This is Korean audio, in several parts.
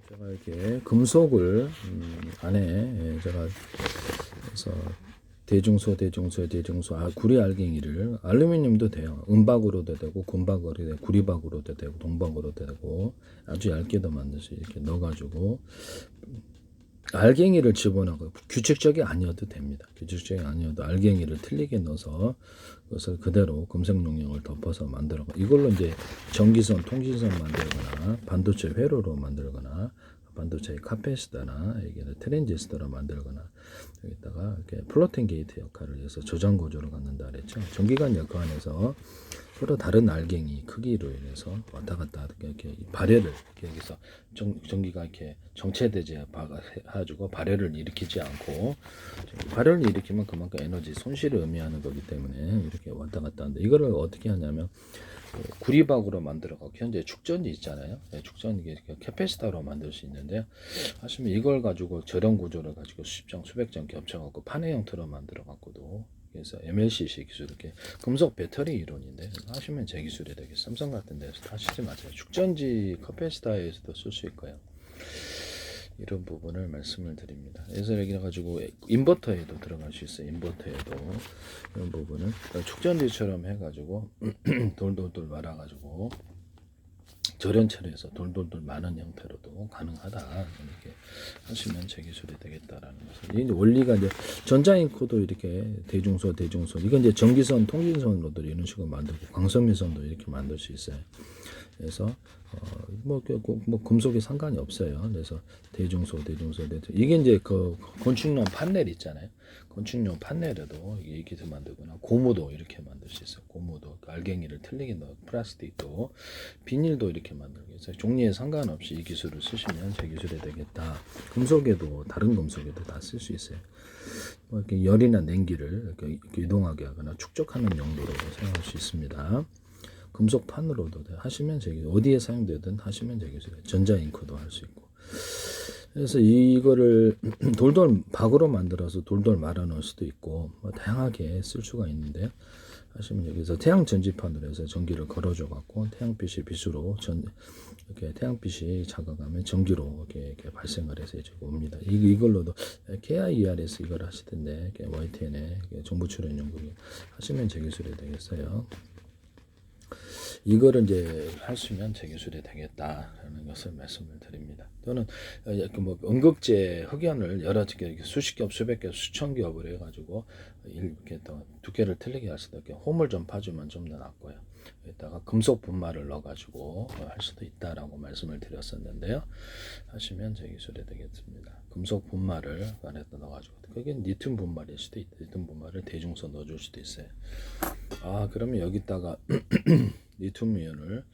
제가 이렇게 금속을 안에 제가 그래서 대중소 구리 알갱이를 알루미늄도 돼요. 은박으로도 되고 금박으로도 되고 구리박으로도 되고 동박으로도 되고 아주 얇게도 만들어서 이렇게 넣어가지고 알갱이를 집어넣고 규칙적이 아니어도 됩니다. 규칙적이 아니어도 알갱이를 틀리게 넣어서 그것을 그대로 금색 용량을 덮어서 만들고 이걸로 이제 전기선, 통신선 만들거나 반도체 회로로 만들거나 반도체 카패시터나 이게 트랜지스터로 만들거나 여기다가 이렇게 플로팅 게이트 역할을 해서 저장 구조를 갖는다 그랬죠. 전기관 역할에서 서로 다른 알갱이 크기로 인해서 왔다 갔다 이렇게 발열을 이렇게 여기서 전기가 이렇게 정체되지 해가지고 발열을 일으키지 않고 발열을 일으키면 그만큼 에너지 손실을 의미하는 거기 때문에 이렇게 왔다 갔다 하는데 이거를 어떻게 하냐면 구리박으로 만들어가고 현재 축전지 있잖아요. 축전지 이렇게 캐패시터로 만들 수 있는데요. 하시면 이걸 가지고 저렴 구조를 가지고 수백 장 겹쳐갖고 판의 형태로 만들어갖고도 그래서 MLCC 기술 이렇게 금속 배터리 이론인데 하시면 제 기술이 되겠어요. 삼성 같은 데서 하시지 마세요. 축전지 캐패시터에서도 쓸 수 있고요. 이런 부분을 말씀을 드립니다. 그래서 여기 가지고 인버터에도 들어갈 수 있어요. 인버터에도 이런 부분은 축전지처럼 해가지고 돌돌돌 말아가지고 절연체로 해서 돌돌돌 많은 형태로도 가능하다 이렇게 하시면 제 기술이 되겠다라는 것을 이제 원리가 이제 전자잉크도 이렇게 대중소 이건 이제 전기선 통신선으로도 이런 식으로 만들고 광선미선도 이렇게 만들 수 있어요. 그래서 뭐 금속이 상관이 없어요. 그래서 대중소 이게 이제 그 건축용 판넬 있잖아요. 건축용 판넬에도 이렇게 만들거나 고무도 이렇게 만들 수 있어요. 고무도 알갱이를 틀리게 넣어 플라스틱도 비닐도 이렇게 만들고 해서 종류에 상관없이 이 기술을 쓰시면 제 기술이 되겠다. 금속에도 다른 금속에도 다 쓸 수 있어요. 뭐 이렇게 열이나 냉기를 이렇게 이동하게 하거나 축적하는 용도로 사용할 수 있습니다. 금속판으로도 하시면 되게 어디에 사용되든 하시면 되겠어요. 전자잉크도 할 수 있고. 그래서 이거를 돌돌 박으로 만들어서 돌돌 말아 넣을 수도 있고 뭐 다양하게 쓸 수가 있는데 하시면 여기서 태양 전지판으로 해서 전기를 걸어줘 갖고 태양빛이 빛으로 이렇게 태양빛이 작아가면 전기로 이렇게 발생을 해서 이제 옵니다. 이걸로도 KIER에서 이걸 하시던데 YTN에 정부 출연 연구기 하시면 제 기술이 되겠어요. 이거를 이제 하시면 제 기술이 되겠다라는 것을 말씀을 드립니다. 또는 뭐 음극재 흑연을 여러 개 수십 겹, 수백 겹, 수천 겹을 해가지고 이렇게 더 두께를 틀리게 할 수도 있게 홈을 좀 파주면 좀 더 낫고요. 여기다가 금속 분말을 넣어가지고 할 수도 있다라고 말씀을 드렸었는데요. 하시면 제 기술이 되겠습니다. 금속 분말을 안에다 넣어가지고 그게 리튬 분말일 수도 있다. 리튬 분말을 대중소 넣어줄 수도 있어요. 그러면 여기다가 리튬이온을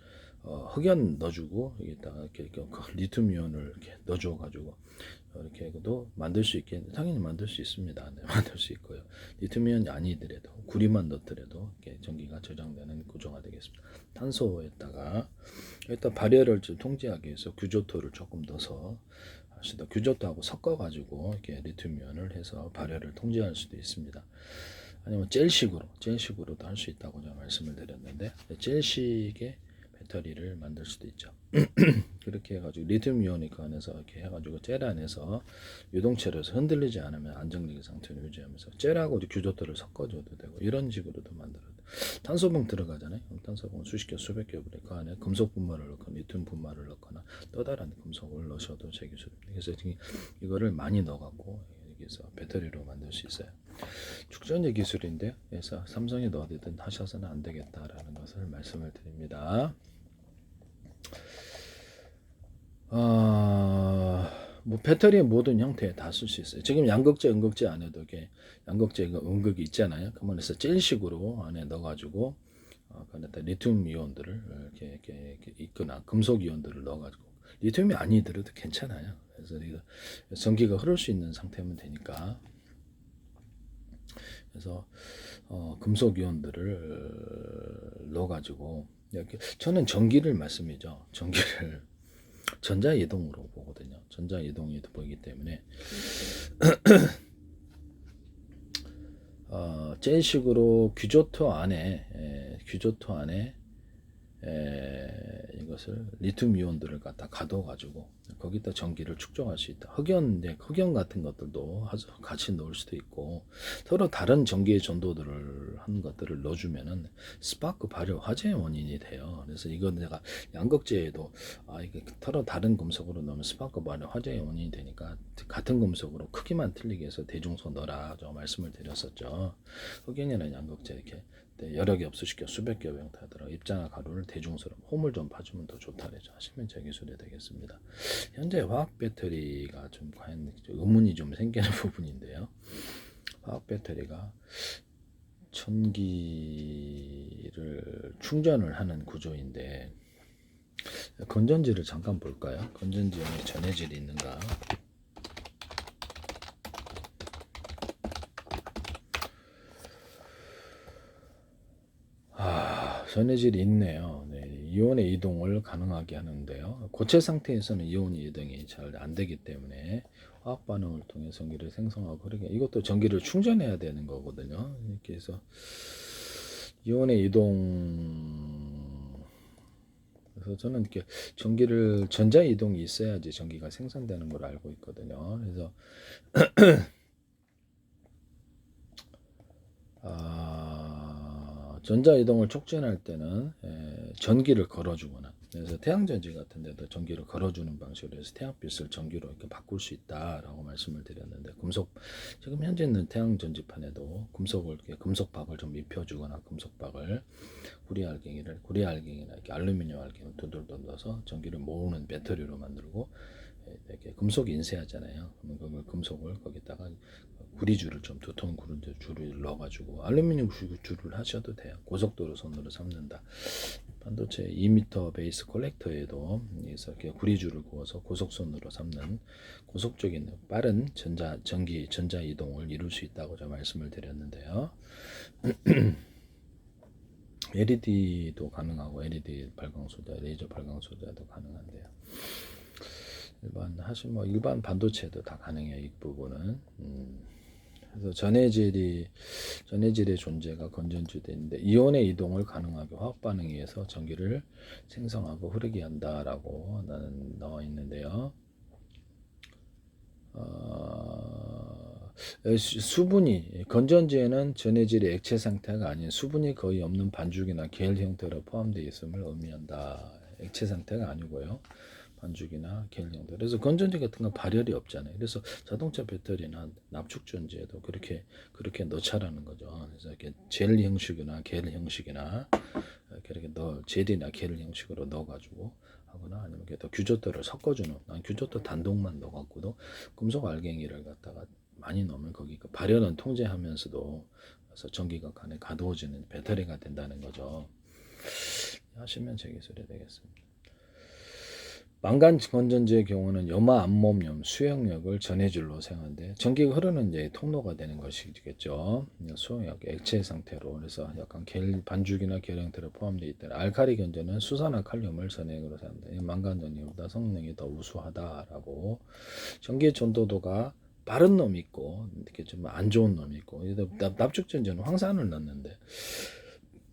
흑연 넣어주고 여기다가 이렇게 리튬이온을 이렇게 넣어줘가지고 이렇게 해도 만들 수 있게 당연히 만들 수 있습니다. 네, 만들 수 있고요. 리튬이온이 아니더라도 구리만 넣더라도 이렇게 전기가 저장되는 구조가 되겠습니다. 탄소에다가 일단 발열을 좀 통제하기 위해서 규조토를 조금 넣어서 하시다 규조토하고 섞어가지고 이렇게 리튬이온을 해서 발열을 통제할 수도 있습니다. 아니면 젤식으로도 할 수 있다고 제가 말씀을 드렸는데 젤식의 배터리를 만들 수도 있죠. 그렇게 해가지고 리튬이온이 그 안에서 이렇게 해가지고 젤 안에서 유동체로 해서 흔들리지 않으면 안정적인 상태를 유지하면서 젤하고 규조토를 섞어줘도 되고 이런 식으로도 만들어도 탄소봉 들어가잖아요. 탄소봉 수십 개 수백 개 그 안에 금속 분말을 넣거나 리튬 분말을 넣거나 또 다른 금속을 넣으셔도 제 기술입니다. 그래서 이거를 많이 넣어갖고 여기서 배터리로 만들 수 있어요. 축전지 기술인데요. 그래서 삼성에도 어디든 하셔서는 안 되겠다라는 것을 말씀을 드립니다. 뭐 배터리의 모든 형태에 다 쓸 수 있어요. 지금 양극재, 음극재 안에도 이게 양극재 음극이 있잖아요. 그러면 해서 젤식으로 안에 넣어가지고 그런데 리튬 이온들을 이렇게 있거나 금속 이온들을 넣어가지고 리튬이 아니더라도 괜찮아요. 그래서 전기가 흐를 수 있는 상태면 되니까. 그래서 금속 이온들을 넣어가지고 이렇게 저는 전기를 말씀이죠. 전기를 전자 이동으로 보거든요. 전자 이동이 보이기 때문에 젤식으로 규조토 안에 이것을 리튬 이온들을 갖다 가둬가지고 거기다 전기를 축적할 수 있다. 흑연 같은 것들도 같이 넣을 수도 있고 서로 다른 전기의 전도들을 하는 것들을 넣어주면은 스파크 발효 화재의 원인이 돼요. 그래서 이건 내가 양극재에도 이게 서로 다른 금속으로 넣으면 스파크 발효 화재의 원인이 되니까 같은 금속으로 크기만 틀리게 해서 대중소 넣어라 저 말씀을 드렸었죠. 흑연이나 양극재 이렇게 여러 개 없으시켜 수백 개 형태하더라고 입자나 가루를 대중소로 홈을 좀 파주면 더 좋다 그러죠. 하시면 제 기술이 되겠습니다. 현재 화학 배터리가 좀 과연 의문이 좀 생기는 부분인데요. 화학 배터리가 전기를 충전을 하는 구조인데 건전지를 잠깐 볼까요? 건전지 안에 전해질이 있는가? 전해질이 있네요. 네, 이온의 이동을 가능하게 하는데요. 고체 상태에서는 이온의 이동이 잘 안 되기 때문에 화학 반응을 통해 전기를 생성하고 그러게 이것도 전기를 충전해야 되는 거거든요. 이렇게 해서 이온의 이동 그래서 저는 이렇게 전기를 전자 이동이 있어야지 전기가 생산되는 걸 알고 있거든요. 그래서 전자 이동을 촉진할 때는 전기를 걸어주거나 그래서 태양전지 같은 데도 전기를 걸어주는 방식으로 해서 태양빛을 전기로 이렇게 바꿀 수 있다라고 말씀을 드렸는데 지금 현재 있는 태양전지판에도 금속박을 좀 입혀주거나 금속박을 구리알갱이나 이렇게 알루미늄 알갱이를 두들겨 넣어서 전기를 모으는 배터리로 만들고 이렇게 금속 인쇄하잖아요. 그러면 그 금속을 거기다가 구리줄을 좀 두터운 구리줄을 넣어가지고 알루미늄 줄을 하셔도 돼요. 고속도로 선으로 삼는다. 반도체 2m 베이스 콜렉터에도 이렇게 구리줄을 구워서 고속선으로 삼는 고속적인 빠른 전자 이동을 이룰 수 있다고 제가 말씀을 드렸는데요. LED도 가능하고 LED 발광 소자, 레이저 발광 소자도 가능한데요. 일반 반도체도 다 가능해요. 이 부분은. 그래서 전해질의 존재가 건전지도 있는데 이온의 이동을 가능하게 화학 반응에 의해서 전기를 생성하고 흐르게 한다라고 나와 있는데요. 수분이 건전지에는 전해질의 액체 상태가 아닌 수분이 거의 없는 반죽이나 겔 형태로 포함되어 있음을 의미한다. 액체 상태가 아니고요. 반죽이나 겔 형태. 그래서 건전지 같은 건 발열이 없잖아요. 그래서 자동차 배터리나 납축전지에도 그렇게 넣자라는 거죠. 그래서 이렇게 젤 형식이나 겔 형식이나 이렇게 젤이나 겔 형식으로 넣어가지고 하거나 아니면 이렇게 더 규조도를 섞어주는. 난 규조도 단독만 넣어갖고도 금속 알갱이를 갖다가 많이 넣으면 거기 발열은 통제하면서도 그래서 전기가 가두어지는 배터리가 된다는 거죠. 하시면 제 기술이 되겠습니다. 망간 건전지의 경우는 염화 암모늄 수용력을 전해질로 사용하는데 전기가 흐르는 이제 통로가 되는 것이겠죠. 수용력 액체 상태로 그래서 약간 반죽이나 겔 형태로 포함되어 있다. 알칼리 건전은 수산화 칼륨을 전해액으로 사용한다. 망간 전기보다 성능이 더 우수하다라고. 전기 전도도가 빠른 놈이 있고 이렇게 좀 안 좋은 놈이 있고 납축 전지는 황산을 넣는데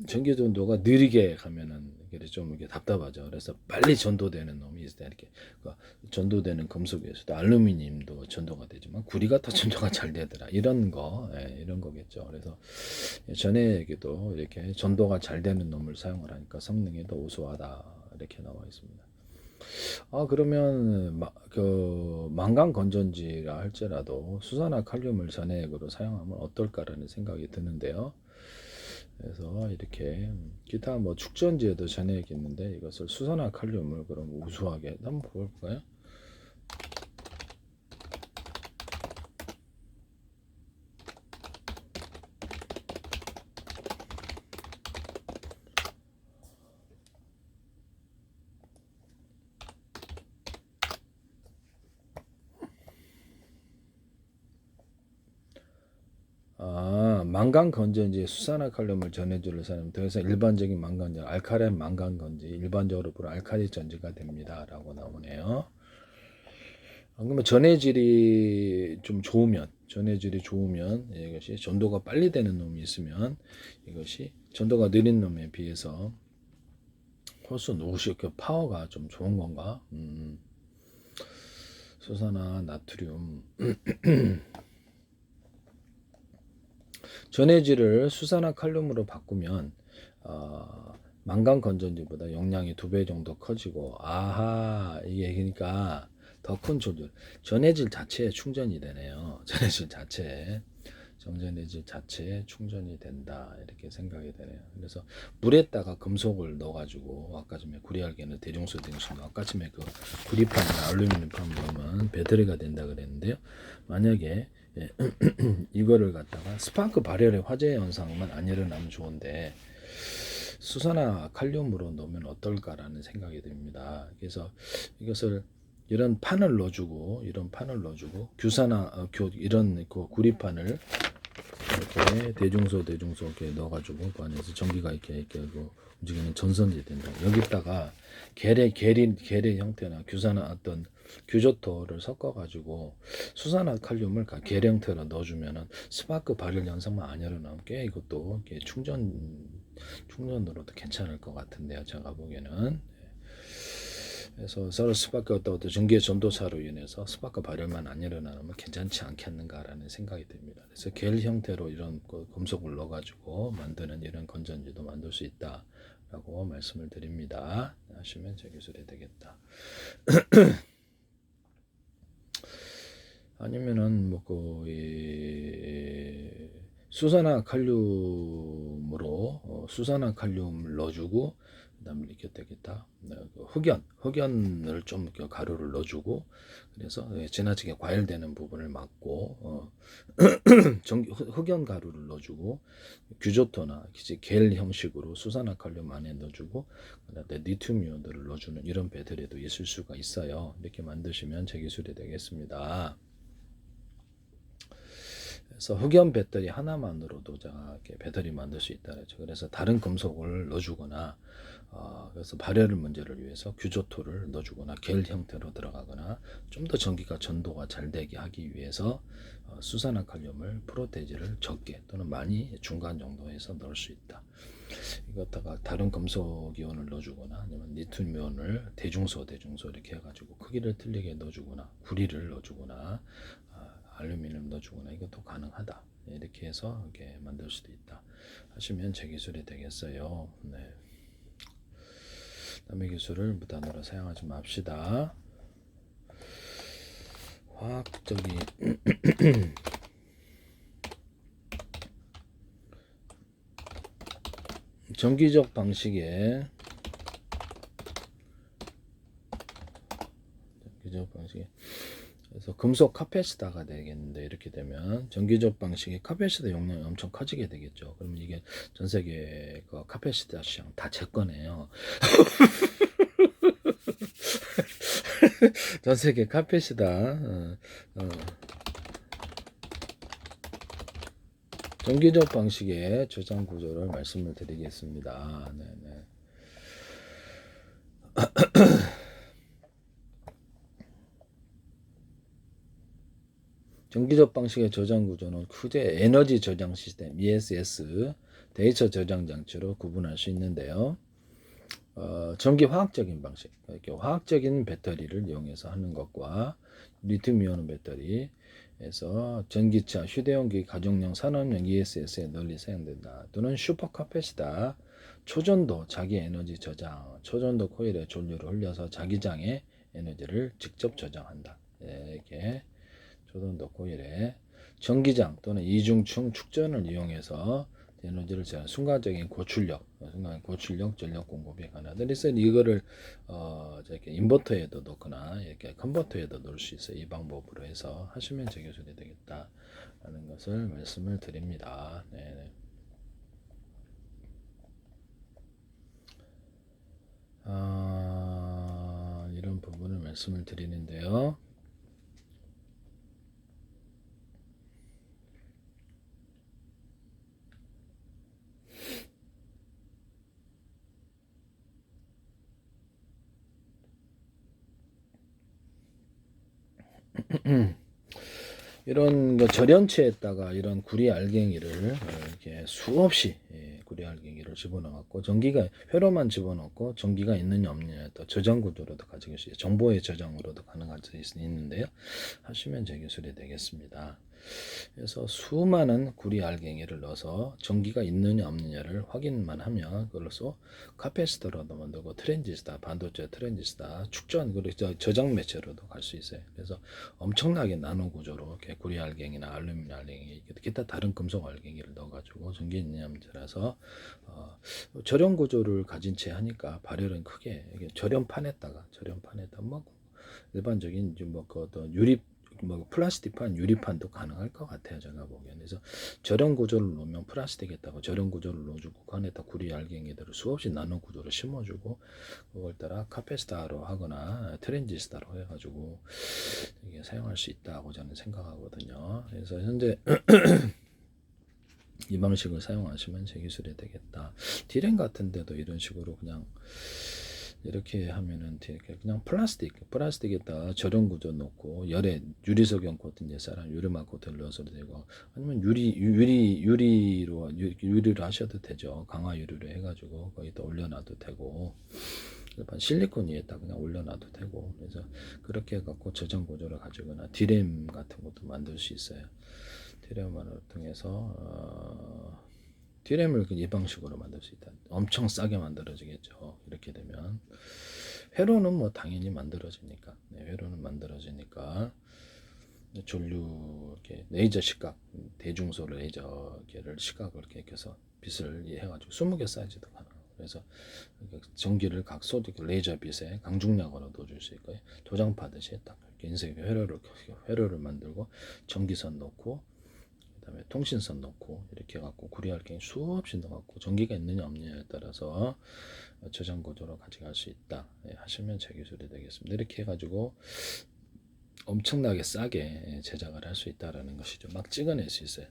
전기 전도가 느리게 가면은 좀 이렇게 답답하죠. 그래서 빨리 전도되는 놈이 있을 때 이렇게 전도되는 금속에서도 알루미늄도 전도가 되지만 구리가 더 전도가 잘 되더라. 이런 거겠죠. 그래서 전해에게도 이렇게 전도가 잘 되는 놈을 사용을 하니까 성능이 더 우수하다 이렇게 나와 있습니다. 그러면 망간 건전지라 할지라도 수산화 칼륨을 전해액으로 사용하면 어떨까라는 생각이 드는데요. 그래서 이렇게 기타 축전지에도 전해액이 있는데 이것을 수산화 칼륨을 그럼 우수하게 한번 볼까요? 망간 건전지에 수산화 칼륨을 전해줄을 사용하면 더 이상 일반적인 망간전, 알카렌 망간 건지 일반적으로 보는 알칼리 전지가 됩니다라고 나오네요. 그러면 전해질이 좋으면 이것이 전도가 빨리 되는 놈이 있으면 이것이 전도가 느린 놈에 비해서 홀수 누구시 그 파워가 좀 좋은 건가? 수산화 나트륨 전해질을 수산화 칼륨으로 바꾸면 망간 건전지보다 용량이 2배 정도 커지고 아하 이게 그러니까 더 큰 조절 전해질 자체에 충전이 되네요. 전해질 자체에 정전해질 자체에 충전이 된다 이렇게 생각이 되네요. 그래서 물에다가 금속을 넣어가지고 아까 전에 구리알게는 대중소 대중소 아까 전에 그 구리판이나 알루미늄판 넣으면 배터리가 된다 그랬는데요. 만약에 이거를 갖다가 스파크 발열의 화재 현상만 안 일어나면 좋은데 수산화 칼륨으로 넣으면 어떨까라는 생각이 듭니다. 그래서 이것을 이런 판을 넣어주고 규산화 이런 그 구리판을 이렇게 대중소 이렇게 넣어가지고 그 안에서 전기가 이렇게 움직이는 전선이 된다. 여기다가 계래 형태나 규산화 어떤 규조토를 섞어가지고 수산화 칼륨을 계래 형태로 넣어주면은 스파크 발열 현상만 안 일어나면 꽤 이것도 충전으로도 괜찮을 것 같은데요. 제가 보기에는. 그래서 서로 스파크 어떤 전기의 전도사로 인해서 스파크 발열만 안 일어나면 괜찮지 않겠는가라는 생각이 듭니다. 그래서 겔 형태로 이런 금속을 넣어가지고 만드는 이런 건전지도 만들 수 있다라고 말씀을 드립니다. 하시면 제 기술이 되겠다. 아니면은 수산화 칼륨으로 수산화 칼륨을 넣어주고 그다음에 이렇게 되겠다. 흑연을 좀 가루를 넣어주고 그래서 지나치게 과열되는 부분을 막고 흑연 가루를 넣어주고 규조토나 겔 형식으로 수산화 칼륨 안에 넣어주고 그다음에 리튬 이온들을 넣어주는 이런 배터리도 있을 수가 있어요. 이렇게 만드시면 제 기술이 되겠습니다. 그래서 흑연 배터리 하나만으로도 이렇게 배터리 만들 수 있다 그랬죠. 그래서 다른 금속을 넣어주거나 그래서 발열 문제를 위해서 규조토를 넣어주거나 겔 형태로 들어가거나 좀 더 전기가 전도가 잘 되게 하기 위해서 수산화 칼륨을 프로테지를 적게 또는 많이 중간 정도에서 넣을 수 있다. 이것다가 다른 금속 이온을 넣어주거나 아니면 리튬 이온을 대중소 이렇게 해가지고 크기를 틀리게 넣어주거나 구리를 넣어주거나 알루미늄 넣어주거나 이것도 가능하다. 이렇게 해서 이렇게 만들 수도 있다. 하시면 제 기술이 되겠어요. 네. 남의 기술을 무단으로 사용하지 맙시다. 화학적인 정기적 방식에 그래서 금속 카패시터가 되겠는데 이렇게 되면 전기적 방식의 카패시터 용량이 엄청 커지게 되겠죠. 그러면 이게 전 세계 그 카패시터 시장 다 제 거네요. 전 세계 카패시터 전기적 방식의 저장 구조를 말씀을 드리겠습니다. 네네. 전기적 방식의 저장 구조는 크게 에너지 저장 시스템 ESS 데이터 저장 장치로 구분할 수 있는데요. 전기 화학적인 방식, 이렇게 화학적인 배터리를 이용해서 하는 것과 리튬 이온 배터리에서 전기차, 휴대용기, 가정용, 산업용 ESS에 널리 사용된다. 또는 슈퍼카패시터, 초전도 자기 에너지 저장, 초전도 코일에 전류를 흘려서 자기장의 에너지를 직접 저장한다. 이렇게 초전도 코일에 전기장 또는 이중층 축전을 이용해서 에너지를 제한 순간적인 고출력 전력 공급이 가능하다. 그래서 이거를 이렇게 인버터에도 넣거나 이렇게 컨버터에도 넣을 수 있어요. 이 방법으로 해서 하시면 제 기술이 되겠다라는 것을 말씀을 드립니다. 네. 이런 부분을 말씀을 드리는데요. 이런 그 절연체에다가 이런 구리 알갱이를 이렇게 수없이 구리 알갱이를 집어넣고 전기가 회로만 집어넣고 전기가 있느냐 없느냐에 따라 저장 구조로도 가지고 있어요. 정보의 저장으로도 가능할 수 있는데요. 하시면 제 기술이 되겠습니다. 그래서 수많은 구리 알갱이를 넣어서 전기가 있느냐 없느냐를 확인만 하면 그걸로서 카패시터로도 만들고 트랜지스터, 반도체 트랜지스터, 축전 그리고 저장 매체로도 갈 수 있어요. 그래서 엄청나게 나노 구조로 이렇게 구리 알갱이나 알루미늄 알갱이, 기타 다른 금속 알갱이를 넣어가지고 전기 있느냐 없느냐라서 절연 구조를 가진 채 하니까 발열은 크게 절연판에다가 뭐 일반적인 뭐그 어떤 유리 뭐 플라스틱판, 유리판도 가능할 것 같아요. 제가 보기에는. 그래서 절연 구조를 놓으면 플라스틱에다가 절연 구조를 넣어주고 그 안에다 구리 알갱이들을 수없이 나노 구조로 심어주고 그걸 따라 카페스타로 하거나 트랜지스타로 해가지고 이게 사용할 수 있다고 저는 생각하거든요. 그래서 현재 이 방식을 사용하시면 제 기술이 되겠다. 디램 같은 데도 이런 식으로 그냥 이렇게 하면은 그냥 플라스틱에다 절연 구조 넣고 열에 유리석영 코팅 사람 유리막 코팅을 넣어서도 되고 아니면 유리로 하셔도 되죠. 강화 유리로 해가지고 거기다 올려놔도 되고 일반 실리콘 위에다 그냥 올려놔도 되고 그래서 그렇게 해갖고 저장 구조를 가지거나 디램 같은 것도 만들 수 있어요. 디램을 통해서 디램을 이 방식으로 만들 수 있다. 엄청 싸게 만들어지겠죠. 이렇게 되면 회로는 뭐 당연히 만들어지니까, 회로는 만들어지니까 전류 이렇게 레이저 시각, 대중소 레이저를 시각을 이렇게 해서 빛을 해가지고 20개 사이즈도 가능하고 그래서 전기를 각 소디 레이저 빛에 강중량으로 넣어줄 수 있고요. 도장 파듯이 딱 인쇄 회로를 만들고 전기선 넣고 그다음에 통신선 넣고 이렇게 해갖고 구리 알갱이 수없이 넣어갖고 전기가 있느냐 없느냐에 따라서 저장 구조로 가져갈 수 있다 하시면 제 기술이 되겠습니다. 이렇게 해가지고 엄청나게 싸게 제작을 할 수 있다라는 것이죠. 막 찍어낼 수 있어요.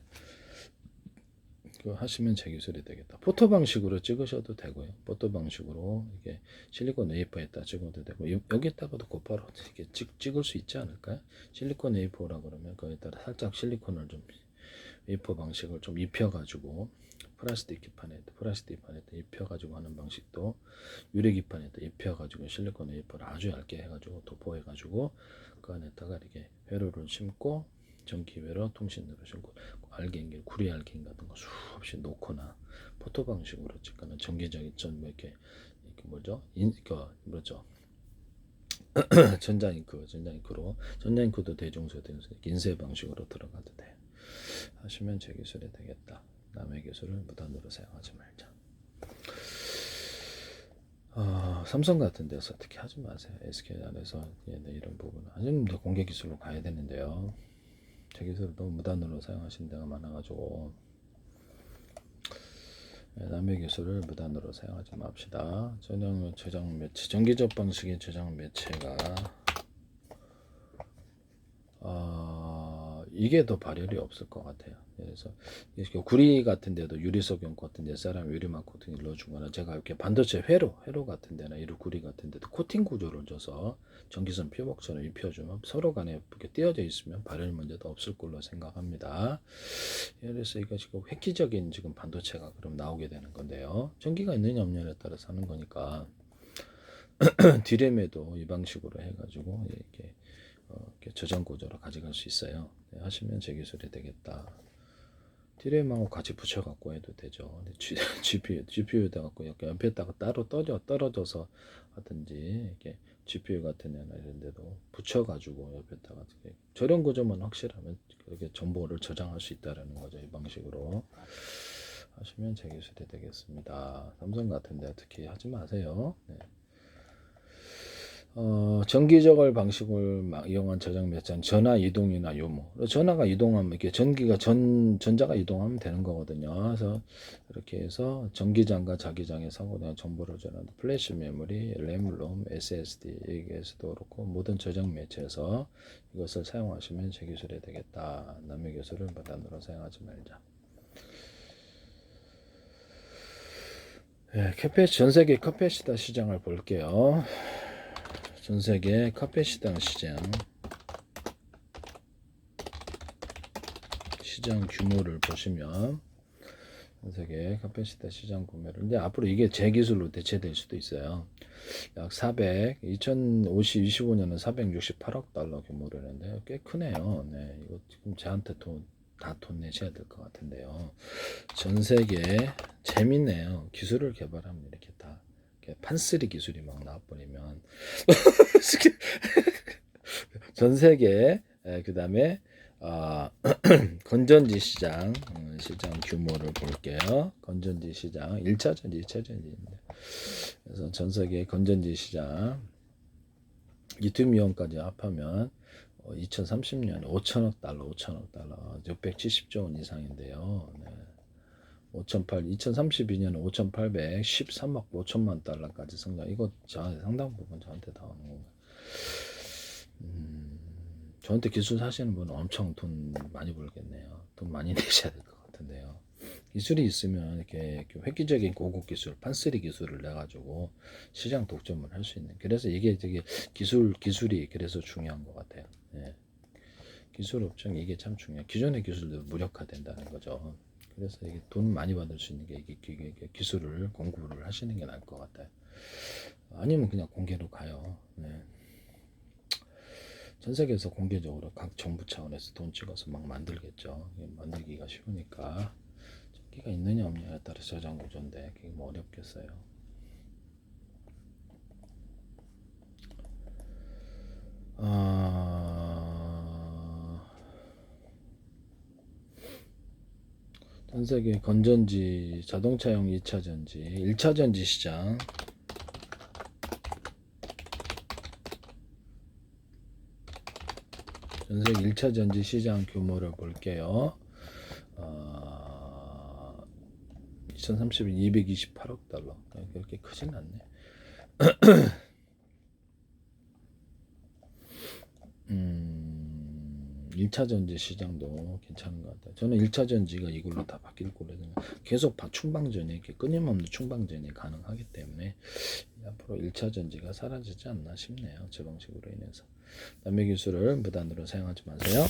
그거 하시면 제 기술이 되겠다. 포토 방식으로 찍으셔도 되고요. 포토 방식으로 이게 실리콘 웨이퍼에다 찍어도 되고 여기에다가도 곧바로 이렇게 찍을 수 있지 않을까요? 실리콘 웨이퍼라 그러면 거기에다 살짝 실리콘을 좀 웨이퍼 방식을 좀 입혀가지고 플라스틱 기판에다 입혀가지고 하는 방식도 유리기판에다 입혀가지고 실리콘 웨이퍼를 아주 얇게 해가지고 도포해가지고 그 안에다가 이렇게 회로를 심고 전기회로 통신으로 심고 알갱이 구리 알갱이 같은 거 수없이 놓거나 포토 방식으로 찍거나 전기적인 전 이렇게 뭐죠 뭐죠 전자잉크도 대중소 인쇄 방식으로 들어가도 돼. 하시면 제 기술이 되겠다. 남의 기술을 무단으로 사용하지 말자. 삼성 같은 데서 특히 하지 마세요. SK 안에서 이런 부분은 아니면 공개 기술로 가야 되는데요. 제 기술을 너무 무단으로 사용하시는 데가 많아가지고 남의 기술을 무단으로 사용하지 맙시다. 저장 매체, 전기적 방식의 저장 매체가 이게 더 발열이 없을 것 같아요. 그래서 구리 같은 데도 유리석용 같은 데 사람 유리막 코팅을 넣어주거나 제가 이렇게 반도체 회로 같은 데나 이런 구리 같은 데도 코팅 구조를 줘서 전기선 피복처럼 입혀주면 서로 간에 이렇게 띄어져 있으면 발열 문제도 없을 걸로 생각합니다. 그래서 이거 지금 획기적인 지금 반도체가 그럼 나오게 되는 건데요. 전기가 있느냐 없느냐에 따라서 하는 거니까 디램에도 이 방식으로 해가지고 이렇게 저장 구조로 가져갈 수 있어요. 하시면 제 기술이 되겠다. 디램하고 같이 붙여갖고 해도 되죠. GPU에다 갖고 이렇게 옆에다가 따로 떨어져서 하든지 이렇게 GPU 같은 데나 이런 데도 붙여가지고 옆에다가 저런 구조만 확실하면 그렇게 정보를 저장할 수 있다라는 거죠. 이 방식으로 하시면 제 기술이 되겠습니다. 삼성 같은 데 특히 하지 마세요. 네. 전기저걸 방식을 이용한 저장 매체는 전화 이동이나 요모. 전화가 이동하면 이렇게 전자가 이동하면 되는 거거든요. 그래서 이렇게 해서 전기장과 자기장의 상호대한 정보를 전하는 플래시 메모리, 램, 롬, SSD 여기에서도 그렇고 모든 저장 매체에서 이것을 사용하시면 제 기술이 되겠다. 남의 기술을 무단으로 사용하지 말자. 네, 전 세계 카페시다 시장을 볼게요. 전 세계 카페시당 시장 시장 규모를 보시면 전 세계 카페시트 시장 구매를 이제 앞으로 이게 제 기술로 대체될 수도 있어요. 약 2025년은 468억 달러 규모라는데 꽤 크네요. 네, 이거 지금 저한테 돈 내셔야 될 것 같은데요. 전 세계 재밌네요. 기술을 개발하면 이렇게 다 판쓰리 기술이 막 나와버리면 전 세계 그 다음에 건전지 시장 규모를 볼게요. 건전지 시장 1차전지 2차전지인데 그래서 전 세계 건전지 시장 리튬이온까지 합하면 2030년 5천억 달러 670조 원 이상인데요. 네. 2032년 5,813억 5천만 달러까지 성장. 이거 상당 부분 저한테 다 오는 건가요? 저한테 기술 사시는 분은 엄청 돈 많이 벌겠네요. 돈 많이 내셔야 될 것 같은데요. 기술이 있으면 이렇게 획기적인 고급 기술, 판쓰리 기술을 내가지고 시장 독점을 할 수 있는. 그래서 이게 되게 기술이 그래서 중요한 것 같아요. 예. 기술 업종 이게 참 중요해요. 기존의 기술도 무력화된다는 거죠. 그래서 이게 돈 많이 받을 수 있는 게 이게 기술을 공부를 하시는 게 나을 것 같아요. 아니면 그냥 공개로 가요. 네. 전 세계에서 공개적으로 각 정부 차원에서 돈 찍어서 막 만들겠죠. 만들기가 쉬우니까 끼가 있느냐 없느냐에 따라 저장 구조인데 그게 뭐 어렵겠어요. 전 세계 건전지, 자동차용 2차전지, 1차전지 시장 전 세계 1차전지 시장 규모를 볼게요. 2030년 228억 달러. 그렇게 크진 않네. 1차전지 시장도 괜찮은 것 같아요. 저는 1차전지가 이걸로 다 바뀔 거라 생각해요. 계속 충방전이 이렇게 끊임없는 충방전이 가능하기 때문에 앞으로 1차전지가 사라지지 않나 싶네요. 제 방식으로 인해서. 남의 기술을 무단으로 사용하지 마세요.